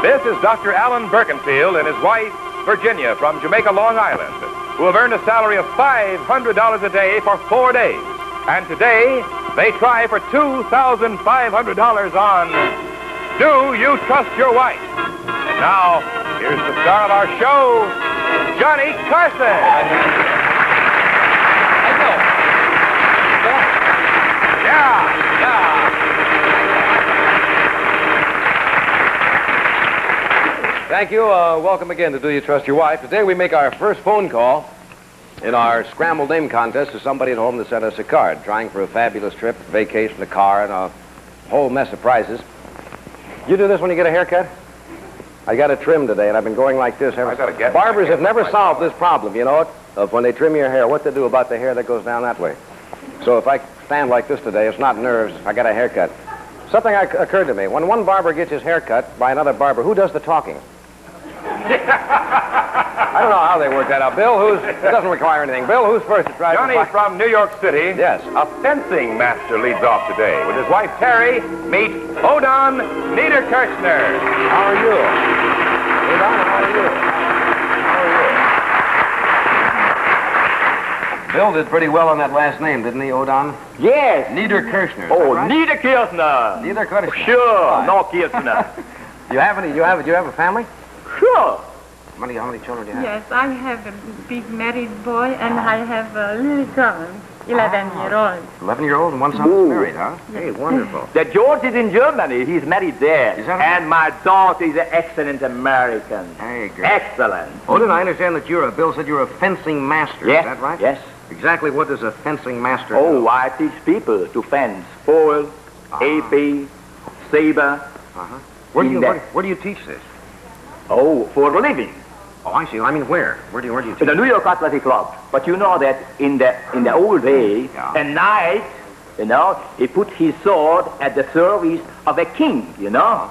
This is Dr. Alan Birkenfield and his wife, Virginia, from Jamaica, Long Island, who have earned a salary of $500 a day for 4 days. And today, they try for $2,500 on Do You Trust Your Wife? And now, here's the star of our show, Johnny Carson. Thank you. Welcome again to Do You Trust Your Wife? Today we make our first phone call in our scrambled name contest to somebody at home that sent us a card, trying for a fabulous trip, vacation, a car, and a whole mess of prizes. You do this when you get a haircut? I got a trim today, and I've been going like this ever since. Barbers have never solved this problem, you know, of when they trim your hair, what to do about the hair that goes down that way. So if I stand like this today, it's not nerves. I got a haircut. Something occurred to me. When one barber gets his hair cut by another barber, who does the talking? I don't know how they work that out. Bill, it doesn't require anything. Bill, who's first to try? Johnny from New York City. Yes. A fencing master leads off today. With his wife, Terry, meet Odon Niederkirchner. How are you? Odon, how are you? Bill did pretty well on that last name, didn't he, Odon? Yes. Niederkirchner. Oh, right? Niederkirchner. Niederkirchner. Sure, no Kirchner. Do you have a family? Sure. How many children do you have? Yes, I have a big married boy, and I have a little son, 11-year-old. 11-year-old and one son is married, huh? Hey, wonderful. The George is in Germany. He's married there. Is that right? And my daughter is an excellent American. Hey, great. Excellent. Odon, I understand that Bill said you're a fencing master. Yes. Is that right? Yes. Exactly what does a fencing master do? Oh, I teach people to fence. Foil, AP, saber. Uh-huh. Where do you teach this? Oh, for a living. Oh, I see. I mean, where? Where do you teach? In the New York Athletic Club. But you know that in the old day, a knight, you know, he put his sword at the service of a king, you know.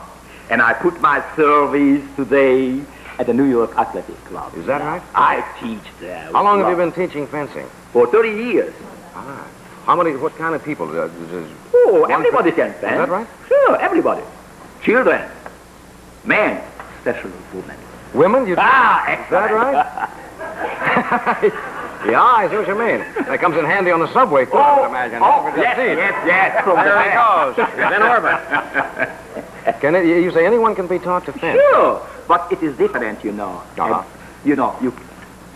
And I put my service today at the New York Athletic Club. Is that right? I teach there. How long have you been teaching fencing? For 30 years. Ah. What kind of people? Oh, everybody can fence. Is that right? Sure, everybody. Children, men, especially women. Women? Excellent. Is that right? Yeah, I see what you mean. That comes in handy on the subway, too, I would imagine. Yes. From there the he goes. He's in orbit. You say anyone can be taught to fence? Sure, but it is different, you know. Uh-huh.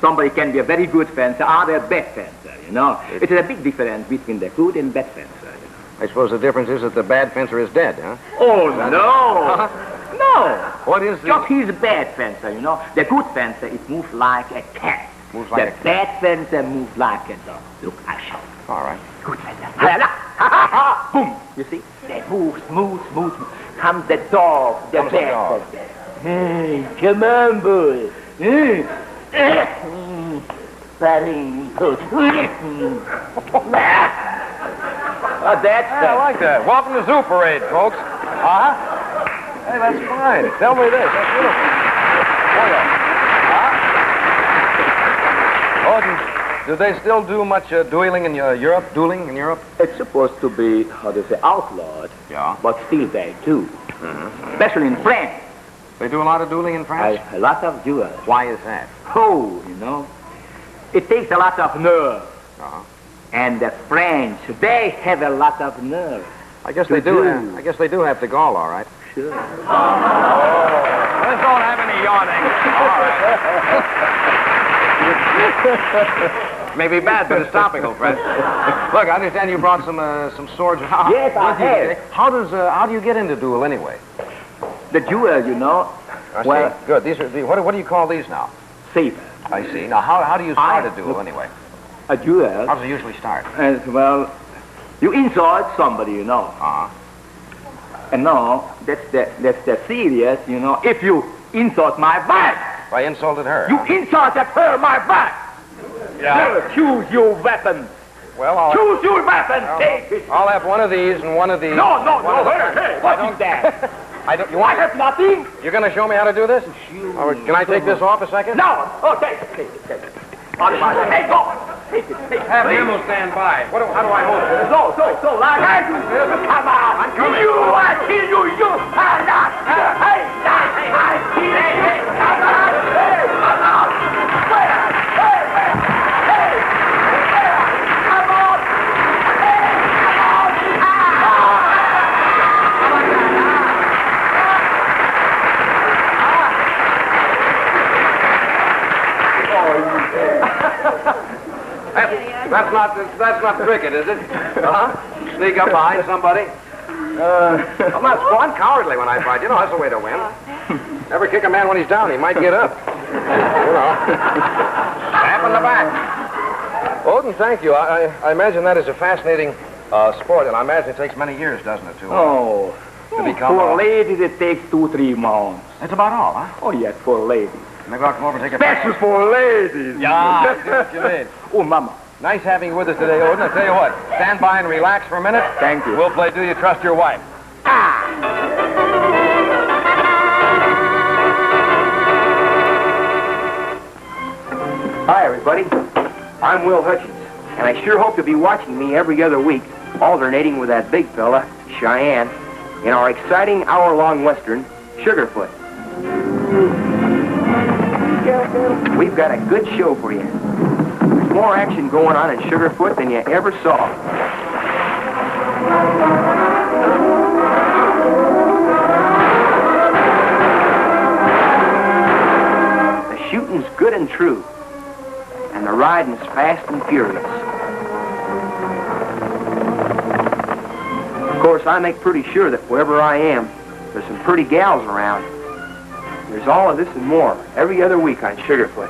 Somebody can be a very good fencer or a bad fencer, you know. It is a big difference between the good and bad fencer. I suppose the difference is that the bad fencer is dead, huh? Oh, no. No. What is Just he's a bad fencer, you know. The good fencer, it moves like a cat. Moves like a the bad fencer moves like a dog. Look, I show. All right. Good fencer. Boom. You see? They move, smooth. Comes the dog, the bad fencer. Hey, come on, boy. Very good. I like that. Welcome to Zoo Parade, folks. Uh-huh. Hey, that's fine. Tell me this. That's beautiful. Do they still do much dueling in Europe? It's supposed to be, outlawed. Yeah. But still they do. Mm-hmm. Especially in France. They do a lot of dueling in France? A lot of duels. Why is that? Oh, you know, it takes a lot of nerve. Uh-huh. And the French, they have a lot of nerve. I guess they do. I guess they do have to gall, all right. Sure. Oh, let's don't have any yawning. All right. May be bad, but it's topical, Fred. Look, I understand you brought some swords. Yes, I have. How do you get into duel anyway? The duel, you know. I see. Good. These are what do you call these now? Saber. I see. Now, how do you start a duel anyway? A duel. How does it usually start? Well, you insult somebody, you know. Uh-huh. And now, that's the serious, you know. If you insult my wife. I insulted her. You insulted her, my wife. Yeah. Choose your weapon. Well, choose your weapon. Take it. I'll have one of these and one of these. No. Hey, what is that? I have nothing. You're going to show me how to do this? Or can I take this off a second? No. Oh, take it. Hey, go. Take it. Have the ammo stand by. How do I hold it? So, like I do. Come on. I'm coming. I kill you. You are not. Hey. That's not cricket, is it? Uh-huh. Sneak up behind somebody. I'm not I'm cowardly when I fight. You know, that's the way to win. Never kick a man when he's down. He might get up. You know. Tap in the back. Odin, thank you. I imagine that is a fascinating sport, and I imagine it takes many years, doesn't it, to become for ladies, it takes 2-3 months. That's about all, huh? Oh, yes, for ladies. Maybe I'll come over and take a Special for ladies. Yeah, I see what you mean. Oh, Mama. Nice having you with us today, Odin. I'll tell you what, stand by and relax for a minute. Thank you. We'll play Do You Trust Your Wife? Hi, everybody. I'm Will Hutchins, and I sure hope you'll be watching me every other week, alternating with that big fella, Cheyenne, in our exciting hour-long western, Sugarfoot. We've got a good show for you. There's more action going on in Sugarfoot than you ever saw. The shooting's good and true, and the riding's fast and furious. Of course, I make pretty sure that wherever I am, there's some pretty gals around. There's all of this and more every other week on Sugarfoot.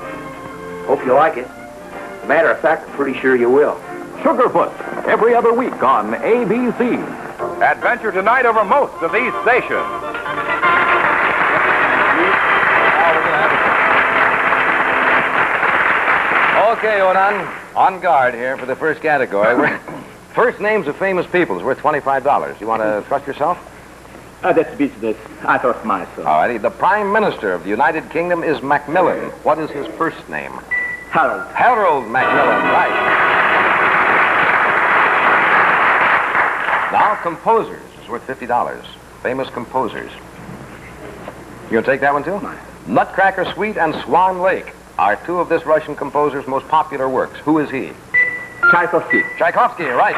Hope you like it. As a matter of fact, I'm pretty sure you will. Sugarfoot, every other week on ABC. Adventure tonight over most of these stations. Okay, Odin, on guard here for the first category. First names of famous people is worth $25. You want to trust yourself? That's business. I trust myself. All righty. The Prime Minister of the United Kingdom is Macmillan. What is his first name? Harold. Harold Macmillan, right. Now, composers is worth $50. Famous composers. You gonna take that one, too? Nutcracker Suite and Swan Lake are two of this Russian composer's most popular works. Who is he? Tchaikovsky. Tchaikovsky, right.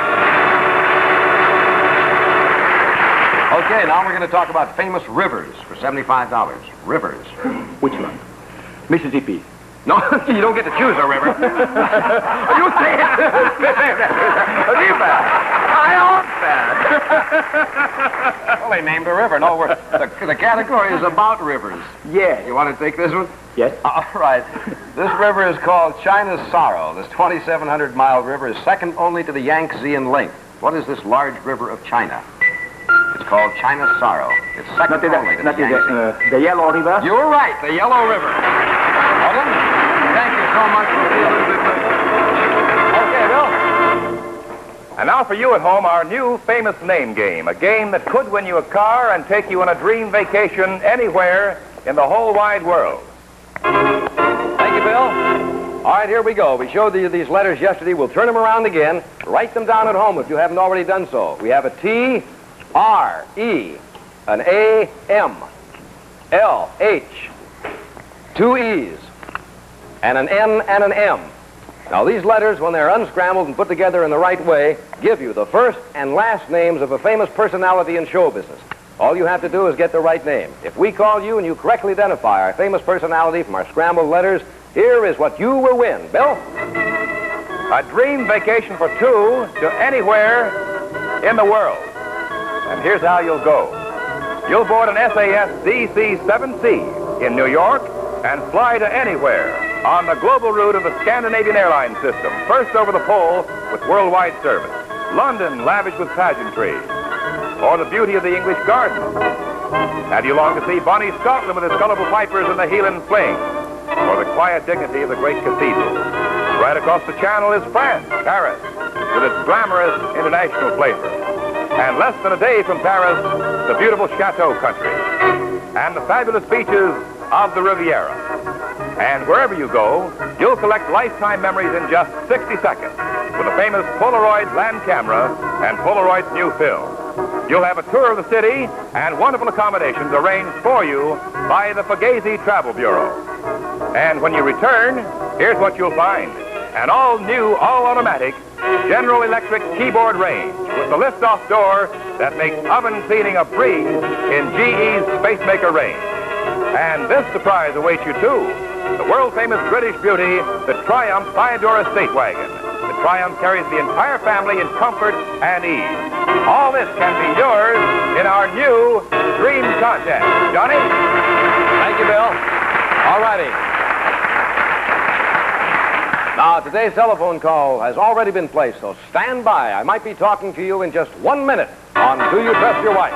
Okay, now we're going to talk about famous rivers for $75. Rivers. Which one? Mississippi. No, you don't get to choose a river. You say it. Well, they named a river. No, the category is about rivers. Yes. You want to take this one? Yes. All right. This river is called China's Sorrow. This 2,700-mile river is second only to the Yangtze in length. What is this large river of China? It's called China's Sorrow. It's second only to the Yangtze. The Yellow River? You're right, the Yellow River. Odin, thank you so much for being with me. Okay, Bill. And now for you at home, our new famous name game, a game that could win you a car and take you on a dream vacation anywhere in the whole wide world. Thank you, Bill. All right, here we go. We showed you these letters yesterday. We'll turn them around again. Write them down at home if you haven't already done so. We have a T, R, E, an A, M, L, H, two E's, and an N and an M. Now, these letters, when they're unscrambled and put together in the right way, give you the first and last names of a famous personality in show business. All you have to do is get the right name. If we call you and you correctly identify our famous personality from our scrambled letters, here is what you will win. Bill? A dream vacation for two to anywhere in the world. And here's how you'll go. You'll board an SAS DC-7C in New York and fly to anywhere on the global route of the Scandinavian airline system, first over the pole with worldwide service. London lavish with pageantry, or the beauty of the English garden. And you long to see bonny Scotland with its colorful pipers and the Hieland fling, or the quiet dignity of the great cathedral. Right across the channel is France, Paris, with its glamorous international flavor. And less than a day from Paris, the beautiful Chateau country, and the fabulous beaches of the Riviera. And wherever you go, you'll collect lifetime memories in just 60 seconds with the famous Polaroid land camera and Polaroid's new film. You'll have a tour of the city and wonderful accommodations arranged for you by the Fugazi Travel Bureau. And when you return, here's what you'll find. An all-new, all-automatic General Electric keyboard range with the lift-off door that makes oven cleaning a breeze in GE's Spacemaker range. And this surprise awaits you, too. The world-famous British beauty, the Triumph Fiador Estate Wagon. The Triumph carries the entire family in comfort and ease. All this can be yours in our new Dream Contest. Johnny? Thank you, Bill. All righty. Now, today's telephone call has already been placed, so stand by. I might be talking to you in just 1 minute on Do You Trust Your Wife?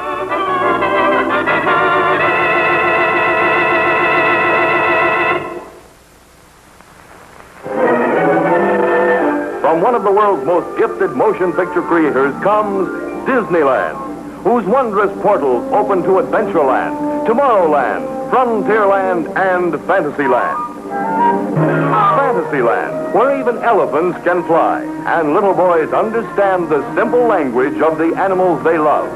From one of the world's most gifted motion picture creators comes Disneyland, whose wondrous portals open to Adventureland, Tomorrowland, Frontierland, and Fantasyland. Fantasyland, where even elephants can fly, and little boys understand the simple language of the animals they love.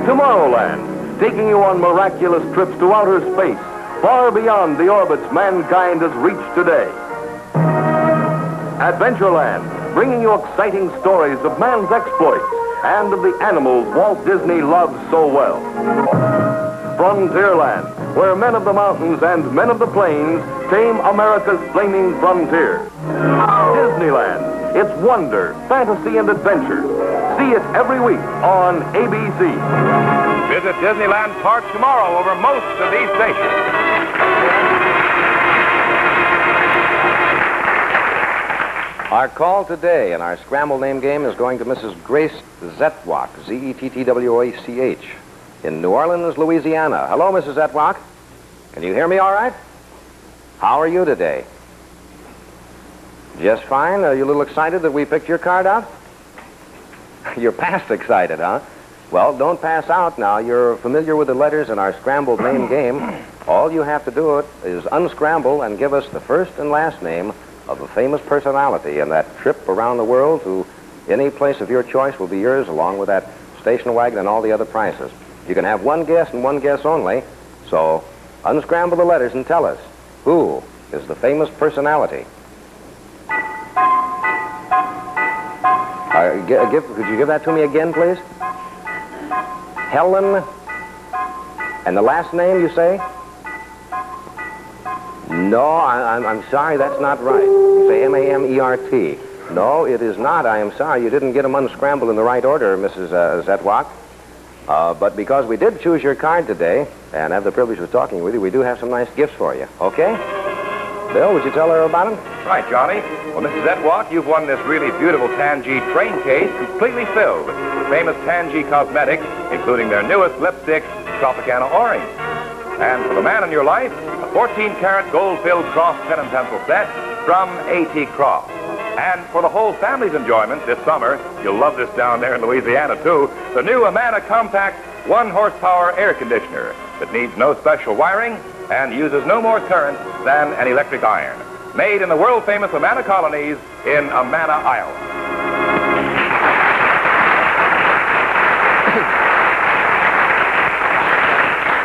Tomorrowland, taking you on miraculous trips to outer space, far beyond the orbits mankind has reached today. Adventureland, bringing you exciting stories of man's exploits and of the animals Walt Disney loves so well. Frontierland, where men of the mountains and men of the plains tame America's flaming frontier. Disneyland, its wonder, fantasy, and adventure. See it every week on ABC. Visit Disneyland Park tomorrow over most of these stations. Our call today in our scramble name game is going to Mrs. Grace Zetwach, Zettwach, in New Orleans, Louisiana. Hello, Mrs. Zetwach. Can you hear me all right? How are you today? Just fine. Are you a little excited that we picked your card out? You're past excited, huh? Well, don't pass out now. You're familiar with the letters in our scrambled name game. All you have to do is unscramble and give us the first and last name of a famous personality, and that trip around the world to any place of your choice will be yours, along with that station wagon and all the other prizes. You can have one guess and one guess only, so unscramble the letters and tell us, who is the famous personality? Could you give that to me again, please? Helen, and the last name, you say? No, I'm sorry, that's not right. You say M-A-M-E-R-T. No, it is not. I am sorry. You didn't get them unscrambled in the right order, Mrs. Zetwach. But because we did choose your card today and have the privilege of talking with you, we do have some nice gifts for you. Okay? Bill, would you tell her about them? Right, Johnny. Well, Mrs. Zetwach, you've won this really beautiful Tangy train case completely filled with famous Tangy cosmetics, including their newest lipstick, Tropicana Orange. And for the man in your life, a 14-karat gold-filled cross pen and pencil set from A.T. Cross. And for the whole family's enjoyment this summer, you'll love this down there in Louisiana, too, the new Amana Compact 1-horsepower air conditioner that needs no special wiring and uses no more current than an electric iron. Made in the world-famous Amana colonies in Amana, Iowa.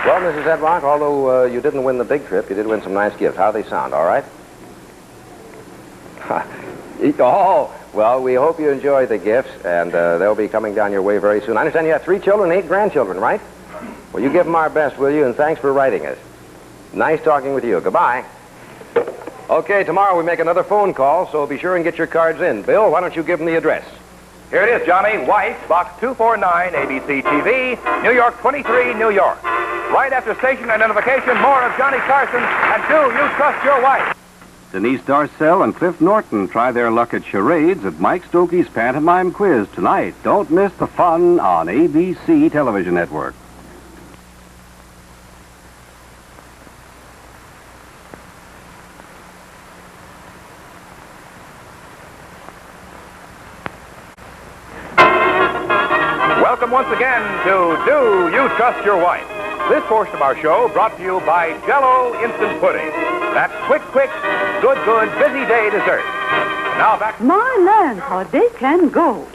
Well, Mrs. Zetwach, although you didn't win the big trip, you did win some nice gifts. How do they sound, all right? Oh, well, we hope you enjoy the gifts, and they'll be coming down your way very soon. I understand you have 3 children and 8 grandchildren, right? Well, you give them our best, will you? And thanks for writing us. Nice talking with you. Goodbye. Okay, tomorrow we make another phone call, so be sure and get your cards in. Bill, why don't you give them the address? Here it is, Johnny. White, Box 249, ABC TV, New York 23, New York. Right after station identification, more of Johnny Carson and Do You Trust Your Wife? Denise Darcell and Cliff Norton try their luck at charades at Mike Stokey's Pantomime Quiz tonight. Don't miss the fun on ABC Television Network. Welcome once again to Do You Trust Your Wife? This portion of our show brought to you by Jell-O Instant Pudding. That quick, good, busy day dessert. Now back... My land, how they can go.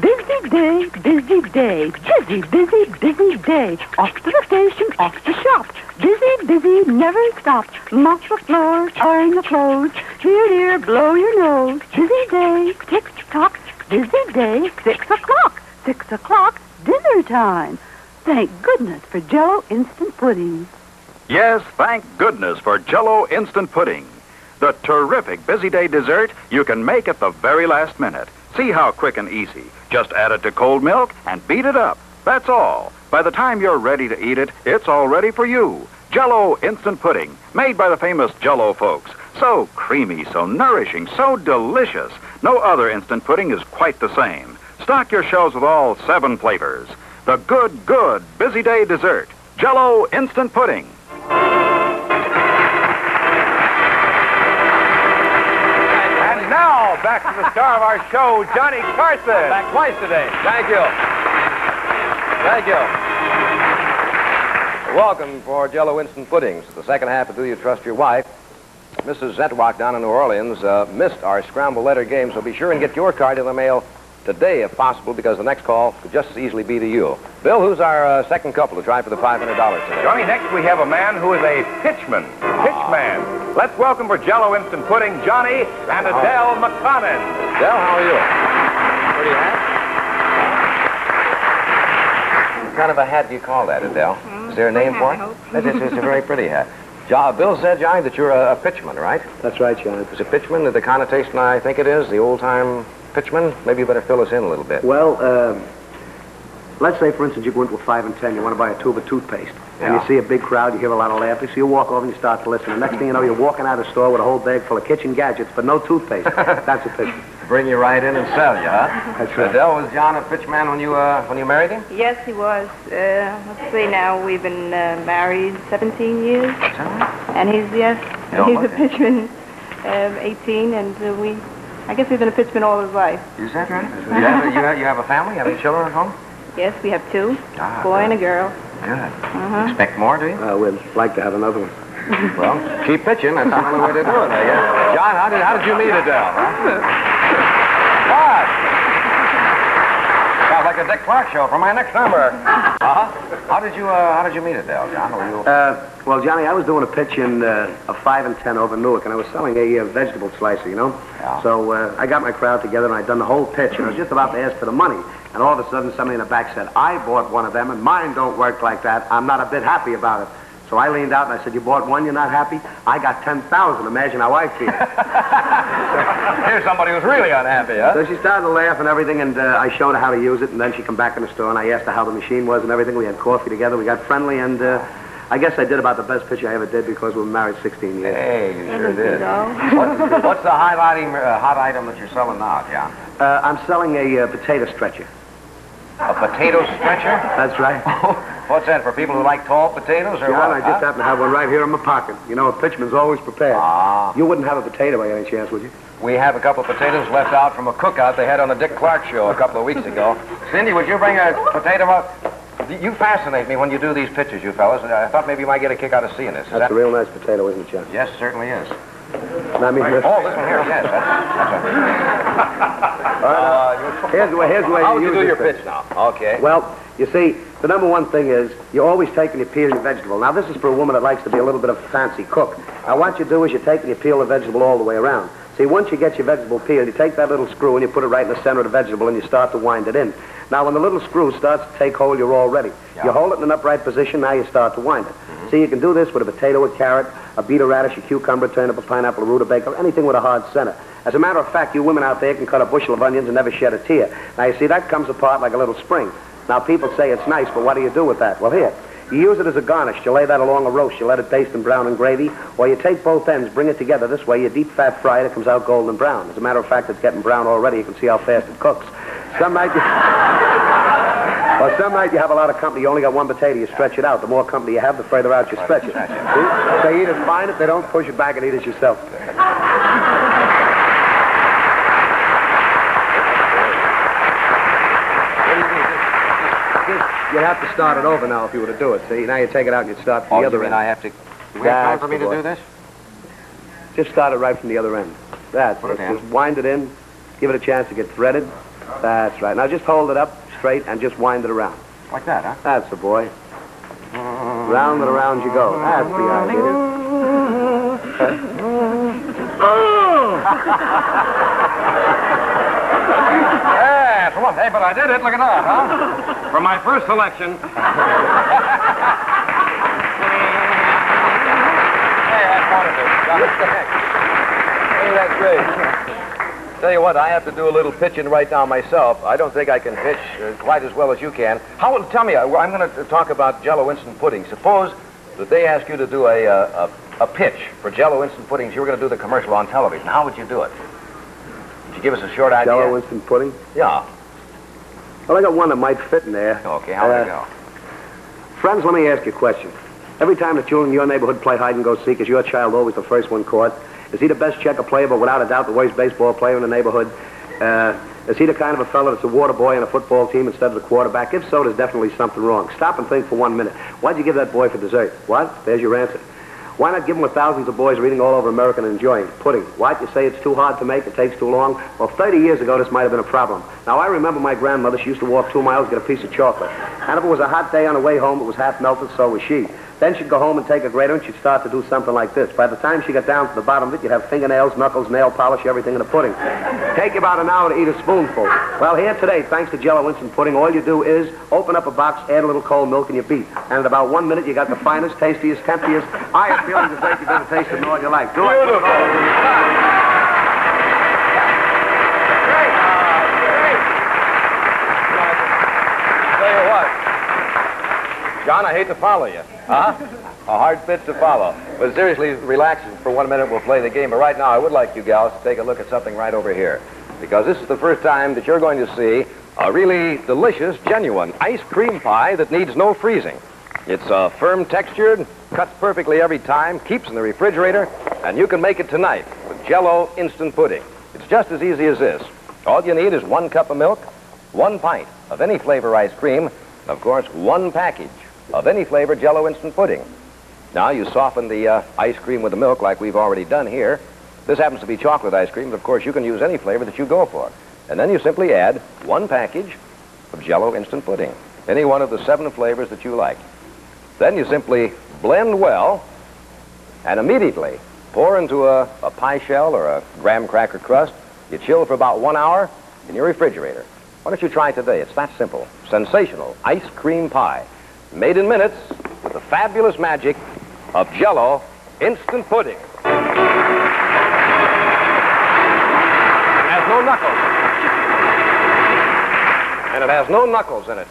Busy day, busy day. Busy day. Off to the station, off to shop. Busy, never stop. Mop the floors, iron the clothes. Dear, blow your nose. Busy day, tick-tock. Busy day, 6 o'clock. 6 o'clock, dinner time. Thank goodness for Jell-O Instant Pudding. Yes, thank goodness for Jell-O Instant Pudding. the terrific busy day dessert you can make at the very last minute. See how quick and easy. Just add it to cold milk and beat it up. That's all. By the time you're ready to eat it, it's all ready for you. Jell-O Instant Pudding, made by the famous Jell-O folks. So creamy, so nourishing, so delicious. No other instant pudding is quite the same. Stock your shelves with all 7 flavors. The good, good busy day dessert. Jell-O Instant Pudding. And now, back to the star of our show, Johnny Carson. Back twice today. Thank you. Thank you. Welcome for Jell-O Instant Puddings. The second half of Do You Trust Your Wife? Mrs. Zetwak down in New Orleans missed our scramble letter game, so be sure and get your card in the mail today if possible, because the next call could just as easily be to you. Bill, who's our second couple to try for the $500 today? Johnny, next we have a man who is a pitchman. Pitchman. Let's welcome for Jell-O Instant Pudding, Johnny and Adele McConnell. Adele, how are you? Pretty hat? What kind of a hat do you call that, Adele? Is there a name for it? It's a very pretty hat. Bill said, Johnny, that you're a pitchman, right? That's right, John. Is a pitchman the connotation I think it is, the old-time pitchman? Maybe you better fill us in a little bit. Well, let's say, for instance, you go into a 5 and 10, you want to buy a tube of toothpaste. And Yeah. you see a big crowd, you hear a lot of laughter, so you walk over and you start to listen. The next thing you know, you're walking out of the store with a whole bag full of kitchen gadgets, but no toothpaste. That's a pitchman. Bring you right in and sell you, huh? That's right. Adele, was John a pitchman when you married him? Yes, he was. Let's see now, we've been married 17 years. And he's a pitchman, 18, and I guess we've been a pitchman all his life. Is that right? You have a family? Have any children at home? Yes, we have 2, a boy and a girl. Good. Expect more, do you? We'd like to have another one. Well, keep pitching. That's the only way to do it, I guess. John, how did you meet Adele? Huh? What? Sounds like a Dick Clark show for my next number. How did you meet Adele, John? Well, Johnny, I was doing a pitch in a 5 and 10 over Newark, and I was selling a vegetable slicer, you know? Yeah. So I got my crowd together, and I'd done the whole pitch, and I was just about to ask for the money. And all of a sudden, somebody in the back said, I bought one of them, and mine don't work like that. I'm not a bit happy about it. So I leaned out, and I said, you bought one, you're not happy? I got 10,000. Imagine how I feel. Here's somebody who's really unhappy, huh? So she started to laugh and everything, and I showed her how to use it, and then she come back in the store, and I asked her how the machine was and everything. We had coffee together. We got friendly, and I guess I did about the best pitch I ever did because we were married 16 years. Hey, you sure did. What's the hot item that you're selling now, John? I'm selling a potato stretcher. A potato stretcher? That's right. What's that, for people who like tall potatoes or John, what? I just happen to have one right here in my pocket. You know, a pitchman's always prepared. You wouldn't have a potato by any chance, would you? We have a couple of potatoes left out from a cookout they had on the Dick Clark show a couple of weeks ago. Cindy, would you bring a potato up? You fascinate me when you do these pictures, you fellas. I thought maybe you might get a kick out of seeing this. That's a real nice potato, isn't it, John? Yes, it certainly is. I mean, Oh, this one here, yes. here's the way How you would you use do your this pitch now? Okay. Well, you see, the number one thing is you're always taking your peel your vegetable. Now, this is for a woman that likes to be a little bit of a fancy cook. Now, what you do is you take and you peel the vegetable all the way around. See, once you get your vegetable peeled, you take that little screw and you put it right in the center of the vegetable and you start to wind it in. Now, when the little screw starts to take hold, you're all ready. Yeah. You hold it in an upright position, now you start to wind it. See, you can do this with a potato, a carrot, a beetle radish, a cucumber, a turnip, a pineapple, a rutabaga, anything with a hard center. As a matter of fact, you women out there can cut a bushel of onions and never shed a tear. Now, you see, that comes apart like a little spring. Now, people say it's nice, but what do you do with that? Well, here, you use it as a garnish. You lay that along a roast. You let it baste in brown and gravy, or you take both ends, bring it together. This way, you deep fat fry it, it comes out golden brown. As a matter of fact, it's getting brown already. You can see how fast it cooks. Some night you have a lot of company. You only got one potato. You stretch it out. The more company you have, the further out you stretch it. See? If they eat it fine. If they don't, push it back and eat it yourself. You'd have to start it over now if you were to do it. See, now you take it out and you'd start from the other end. I have to... Do we have time for me to do this? Just start it right from the other end. That's it. Just wind it in. Give it a chance to get threaded. That's right. Now just hold it up straight and just wind it around. Like that, huh? That's the boy. Round and around you go. That's the idea. Yeah, come on. Hey, but I did it. Look at that, huh? For my first selection. Hey, that's wonderful. Now, what the heck? Johnny, that's great. Tell you what, I have to do a little pitching right now myself. I don't think I can pitch quite as well as you can. Tell me, I'm going to talk about Jell-O instant pudding. Suppose that they ask you to do a pitch for Jell-O instant puddings. You were going to do the commercial on television. How would you do it? Could you give us a short idea? Jell-O instant pudding? Yeah. Well, I got one that might fit in there. Okay, how would it go? Friends, let me ask you a question. Every time the children in your neighborhood play hide and go seek, is your child always the first one caught? Is he the best checker player, but without a doubt the worst baseball player in the neighborhood? Is he the kind of a fellow that's a water boy on a football team instead of the quarterback? If so, there's definitely something wrong. Stop and think for 1 minute. Why'd you give that boy for dessert? What? There's your answer. Why not give him what thousands of boys reading all over America and enjoying? Pudding. Why'd you say it's too hard to make, it takes too long? Well, 30 years ago, this might have been a problem. Now, I remember my grandmother, she used to walk 2 miles to get a piece of chocolate. And if it was a hot day on the way home, it was half melted, so was she. Then she'd go home and take a grater, and she'd start to do something like this. By the time she got down to the bottom of it, you'd have fingernails, knuckles, nail polish, everything in the pudding. Take you about an hour to eat a spoonful. Well, here today, thanks to Jell-O instant pudding, all you do is open up a box, add a little cold milk, and you beat. And in about 1 minute, you got the finest, tastiest, temptiest, highest feeling dessert you've ever tasted in all your life. Do it. Beautiful. John, I hate to follow you. Huh? A hard fit to follow. But seriously, relax for 1 minute. We'll play the game. But right now, I would like you gals to take a look at something right over here. Because this is the first time that you're going to see a really delicious, genuine ice cream pie that needs no freezing. It's firm textured, cuts perfectly every time, keeps in the refrigerator, and you can make it tonight with Jell-O instant pudding. It's just as easy as this. All you need is 1 cup of milk, 1 pint of any flavor ice cream, and of course, 1 package of any flavor Jell-O instant pudding. Now you soften the ice cream with the milk like we've already done here. This happens to be chocolate ice cream, but of course you can use any flavor that you go for. And then you simply add 1 package of Jell-O instant pudding, any one of the 7 flavors that you like. Then you simply blend well and immediately pour into a pie shell or a graham cracker crust. You chill for about 1 hour in your refrigerator. Why don't you try it today? It's that simple. Sensational ice cream pie. Made in minutes with the fabulous magic of Jell-O instant pudding. It has no knuckles. And it has no knuckles in it.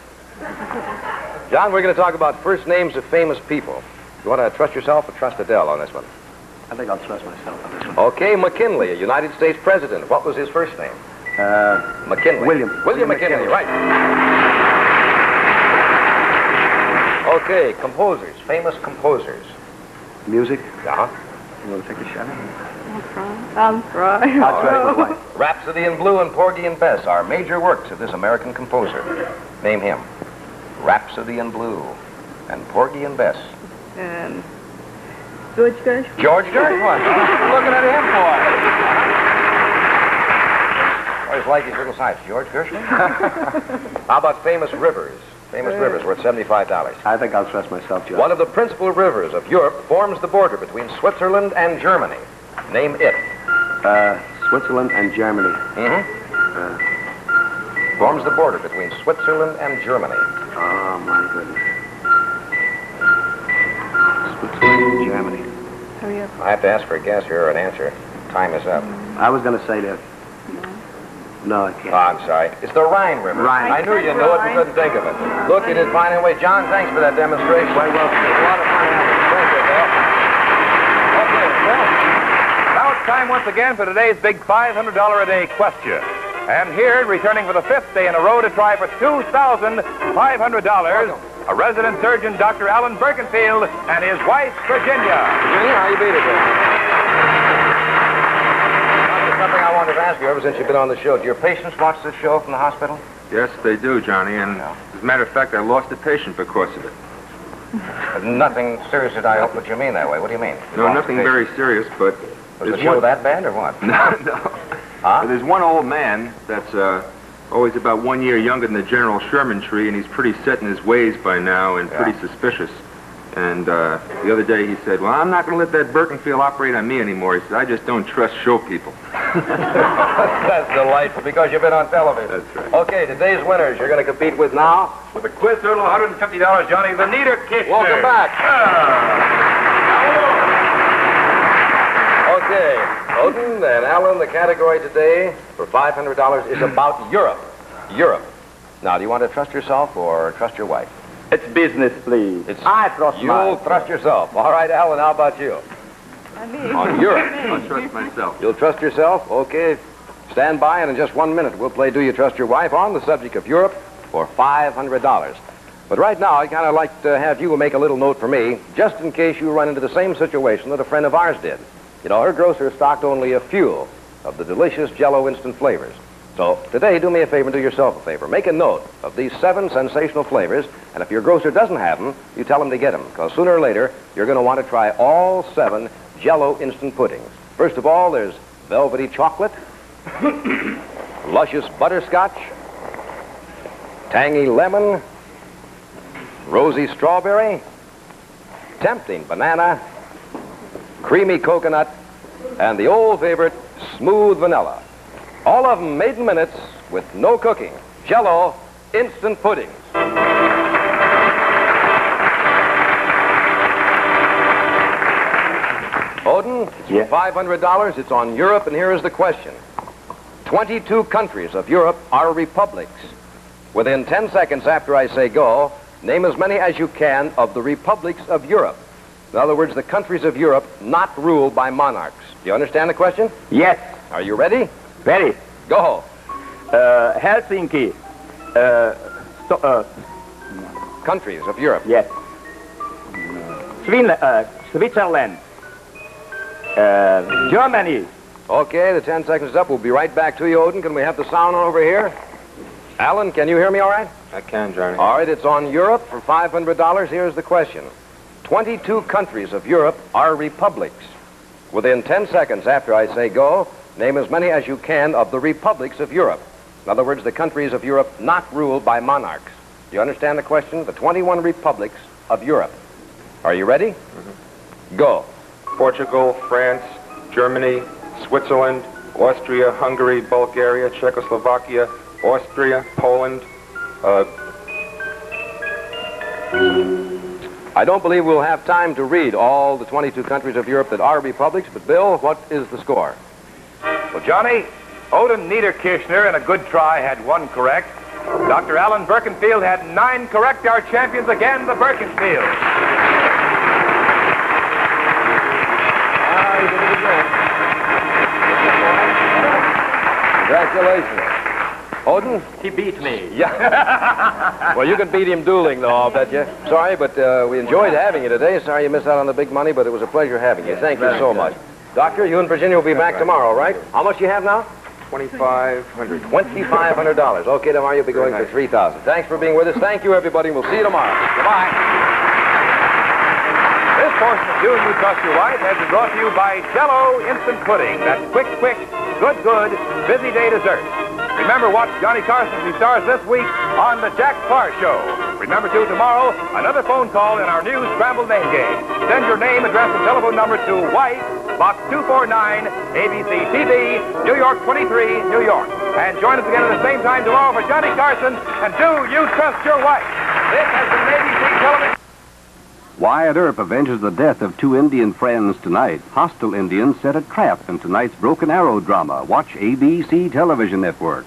John, we're going to talk about first names of famous people. You want to trust yourself or trust Adele on this one? I think I'll trust myself on this one. Okay, McKinley, a United States president. What was his first name? McKinley. William McKinley, right. Okay, composers, famous composers. Music? Yeah. You want to take a shot? I'll try. I'll try. Rhapsody in Blue and Porgy and Bess are major works of this American composer. Name him. Rhapsody in Blue and Porgy and Bess. George Gershwin. George Gershwin. Looking at him for. Always like his little size. George Gershwin. How about famous rivers? Famous rivers worth $75. I think I'll trust myself, John. One of the principal rivers of Europe forms the border between Switzerland and Germany. Name it. Switzerland and Germany. Forms the border between Switzerland and Germany. Oh, my goodness. Switzerland and Germany. Hurry up. I have to ask for a guess here or an answer. Time is up. I was going to say that. No, I can't. Oh, I'm sorry. It's the Rhine River. Rhine. I knew you knew it, but couldn't think of it. Look, you did fine anyway. John, thanks for that demonstration. Quite welcome. It was a lot of fun having you. Thank you, Dale. Okay, well, Now it's time once again for today's big $500 a day question. And here, returning for the 5th day in a row to try for $2,500, a resident surgeon, Dr. Alan Birkenfield, and his wife, Virginia. Virginia, how you beat it there? Something I wanted to ask you ever since you've been on the show. Do your patients watch this show from the hospital? Yes, they do, Johnny, and as a matter of fact, I lost a patient because of it. Nothing serious, I hope that you mean that way. What do you mean? No, nothing very serious, but... Was the show that bad or what? No. Huh? But there's one old man that's always about 1 year younger than the General Sherman tree, and he's pretty set in his ways by now and pretty suspicious. And the other day he said, well, I'm not going to let that Birkenfield operate on me anymore. He said, I just don't trust show people. That's delightful, because you've been on television. That's right. Okay, today's winners you're going to compete with now. With a quiz total of $150, Johnny, the Niederkirchner. Welcome back. Okay, Odin and Alan, the category today for $500 is about Europe. Europe. Now, do you want to trust yourself or trust your wife? It's business, please. I trust You'll trust yourself. All right, Alan, how about you? On Europe. I'll trust myself. You'll trust yourself? Okay. Stand by, and in just 1 minute, we'll play Do You Trust Your Wife on the subject of Europe for $500. But right now, I'd kind of like to have you make a little note for me, just in case you run into the same situation that a friend of ours did. You know, her grocer stocked only a few of the delicious Jell-O instant flavors. So today, do me a favor and do yourself a favor. Make a note of these 7 sensational flavors, and if your grocer doesn't have them, you tell him to get them, because sooner or later, you're going to want to try all 7 Jell-O instant puddings. First of all, there's velvety chocolate, luscious butterscotch, tangy lemon, rosy strawberry, tempting banana, creamy coconut, and the old favorite, smooth vanilla. All of them made in minutes with no cooking. Jell-O instant puddings. Odin, Yeah. $500. It's on Europe, and here is the question. 22 countries of Europe are republics. Within 10 seconds after I say go, name as many as you can of the republics of Europe. In other words, the countries of Europe not ruled by monarchs. Do you understand the question? Yes. Are you ready? Ready. Go. Helsinki. Countries of Europe. Yes. Switzerland. Germany. Okay, the 10 seconds is up. We'll be right back to you, Odin. Can we have the sound on over here? Alan, can you hear me all right? I can, Johnny. All right, it's on Europe for $500. Here's the question. 22 countries of Europe are republics. Within 10 seconds after I say go, name as many as you can of the republics of Europe. In other words, the countries of Europe not ruled by monarchs. Do you understand the question? The 21 republics of Europe. Are you ready? Mm-hmm. Go. Portugal, France, Germany, Switzerland, Austria, Hungary, Bulgaria, Czechoslovakia, Austria, Poland. I don't believe we'll have time to read all the 22 countries of Europe that are republics, but Bill, what is the score? Well, Johnny, Odin Niederkirchner, in a good try, had 1 correct. Dr. Alan Birkenfield had 9 correct. Our champions again, the Birkenfield. You did it again. Congratulations. Odin? He beat me. Yeah. Well, you can beat him dueling, though, I'll bet you. Sorry, but we enjoyed having you today. Sorry you missed out on the big money, but it was a pleasure having you. Thank you so much. Doctor, you and Virginia will be back tomorrow, right? How much do you have now? $2,500. $2,500. Okay, tomorrow you'll be going for $3,000. Thanks for being with us. Thank you, everybody. We'll see you tomorrow. Goodbye. This portion of Do You Trust Your Wife has been brought to you by Jell-O Instant Pudding. That's quick, good, busy day dessert. Remember, watch Johnny Carson as he stars this week on The Jack Parr Show. Remember, too, tomorrow, another phone call in our new Scrambled Name Game. Send your name, address, and telephone number to White, Box 249, ABC TV, New York 23, New York. And join us again at the same time tomorrow for Johnny Carson and Do You Trust Your Wife? This has been ABC Television. Wyatt Earp avenges the death of 2 Indian friends tonight. Hostile Indians set a trap in tonight's Broken Arrow drama. Watch ABC Television Network.